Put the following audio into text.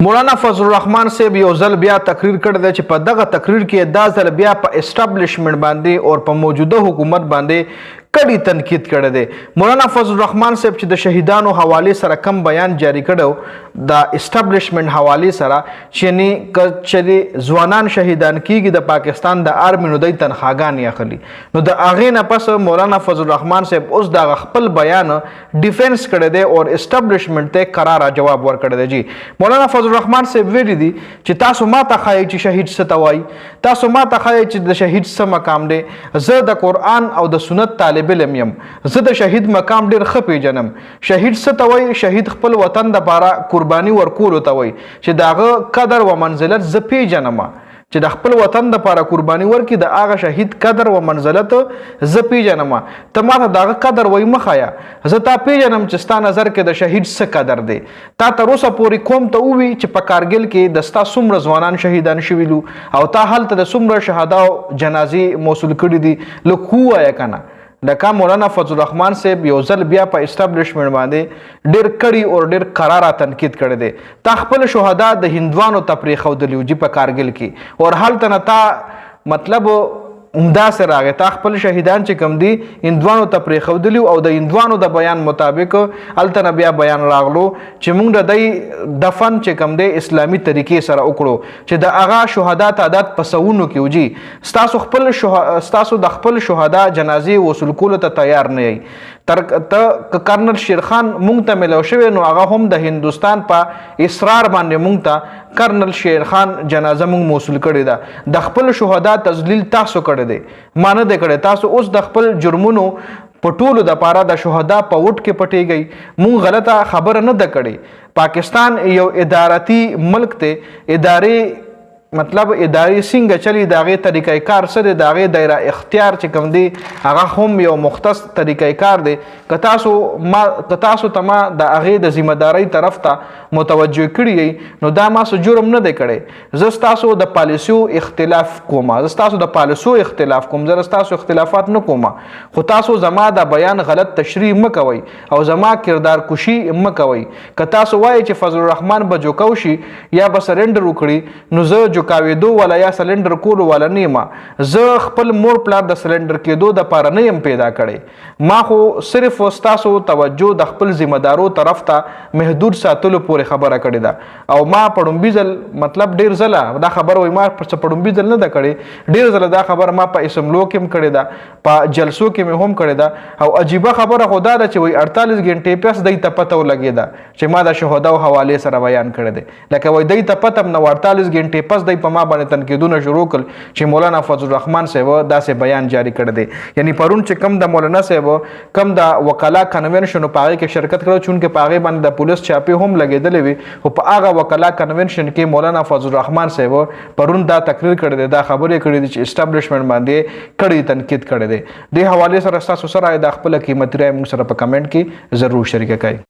مولانا فضل الرحمن صاحب یو ځل بیا تقریر کړی دی چې په دغه تقریر کې دا ځل بیا په اسټابلیشمنټ باندې او په موجوده حکومت باندې کړي تنقید کړی دی. مولانا فضل الرحمن صاحب چې د شهیدانو حوالې سره کم بیان جاری کړو د اسټابلیشمنټ حوالې سره چې یعنی چې ځوانان شهیدان کیږي د پاکستان د آرمي نو دوی تنخواګانې اخلي، نو د هغې نه پس مولانا فضل الرحمن صاحب اوس د خپل بیان ډیفنس کړی دی او اسټابلیشمنټ ته قراره جواب ورکړی دی. جی مولانا فضل الرحمن صاحب ویلي دي چې تاسو ما ته ښایي چې شهید څه ته وایي، تاسو ما ته ښایي چې د شهید څه مقام دی. زه د قرآن او د سنت طالب علم یم، زه د شهید مقام ډېر ښه پیژنم. شهید څه ته وایي؟ شهید خپل وطن دپاره قرباني ورکولو ته وایي چې د هغه قدر و منزلت زه پیژنم، چې د خپل وطن دپاره قرباني ورکړي د هغه شهید قدر و منزلت زه پیژنم. ته ما ته د هغه قدر وایي مه ښایه، زه تا پیژنم چې ستا نظر کې د شهید څه قدر دی. تا تر اوسه پورې قوم ته ووي چې په کارګل کې د ستا څومره ځوانان شهیدان شوي دي او تا هلته د څومره شهداو جنازې موصول کړي دي، لږ ووایه که نه. لکه مولانا فضل الرحمن صاحب یو ځل بیا په اسټابلیشمنټ باندې ډېر کړي او ډېر قراره تنقید کړی دی. تا خپل شهدا د هندوانو ته پرېښودلي وو جي په کارګل کې، او هلته نه تا مطلب همداسې راغی، تا خپل شهیدان چې کوم دي هندوانو ته پرېښودلي او د هندوانو د بیان مطابق هلته نه بیا بیان راغلو چې موږ د دی دفن چې کوم دی اسلامي طریقې سره وکړو، چې د هغه شهدا تعداد په سوونو کې وجي. ستاسو د خپل شهدا جنازې وصول کولو ته تیار نه یئ. ته کرنل شیرخان مونږ ته میلاو شوی نو هغه هم د هندوستان په اصرار باندې مونږ ته کرنل شیرخان جنازه مونږ موصول کړې ده. د خپل شهدا تذلیل تاسو کړی دی، ما نه دی کړی. تاسو اوس د خپل جرمونو په ټولو دپاره د شهدا په وټ کې پټېږئ. مونږ غلطه خبره نه ده کړې. پاکستان یو ادارتي ملک دی، ادارې مطلب ادارې څنګه چلی د هغې طریقه کار څه دی، د هغې دایره اختیار چې کوم دی هغه هم یو مختص طریقه کار دی. که تاسو ته ما د هغې د ذمهدارۍ طرف ته متوجه کړي یئ نو دا ما څه جرم نه دی کړی. زه ستاسو د پالیسیو اختلاف کوم، زه ستاسو د پالیسیو اختلاف کوم، زه ستاسو اختلافات نه کوم، خو تاسو زما د بیان غلط تشریح مه کوئ او زما کردار کشي مه کوئ. که تاسو وایئ چې فضل الرحمن به جوکو شي یا به سرنډر وکړي نو زه جوکاوېدو والا یا سلنډر کولو والا نه یم. زه خپل مور پلار د سلنډر کېدو دپاره نه یم پیدا کړی. ما خو صرف ستاسو توجه د خپل ذمهدارو طرف ته محدود ساتلو پورې خبره کړې ده. او ما په ړومبي ځل مطلب ډېر ځله دا خبره وایي، ما په ړومبي ځل نه ده کړې، ډېر ځله دا خبره ما په اسمبلو کې هم کړې ده، په جلسو کې مې هم کړې ده. او عجیبه خبره خو دا ده چې وایي 48 ګنټې پس دوی ته پته ولګېده چې ما د شهداو حوالې سره بیان کړی دی. لکه وایي دوی ته پته هم نه 48 ګنټې پس دوی په ما باندې تنقیدونه شروع کړل چې مولانا فضل الرحمن صاحب داسې بیان جاری کړی دی. یعنی پرون چې کم د مولانا صاحب کم د وکلا کنونشن په هغې کې شرکت کړی، چونکې په هغې باندې د پولیس چاپې هم لګېدلې وي، خو په هغه وکلا کنونشن کې مولانا فضل الرحمن صاحب پرون دا تقریر کړی دی، دا خبرې کړې دي چې اسټابلیشمنټ باندې کړی تنقید کړی دی. دې حوالې سره ستاسو سره د خپله قیمتي رایه موږ سره په کمنټ کې ضرور شریکه کړئ.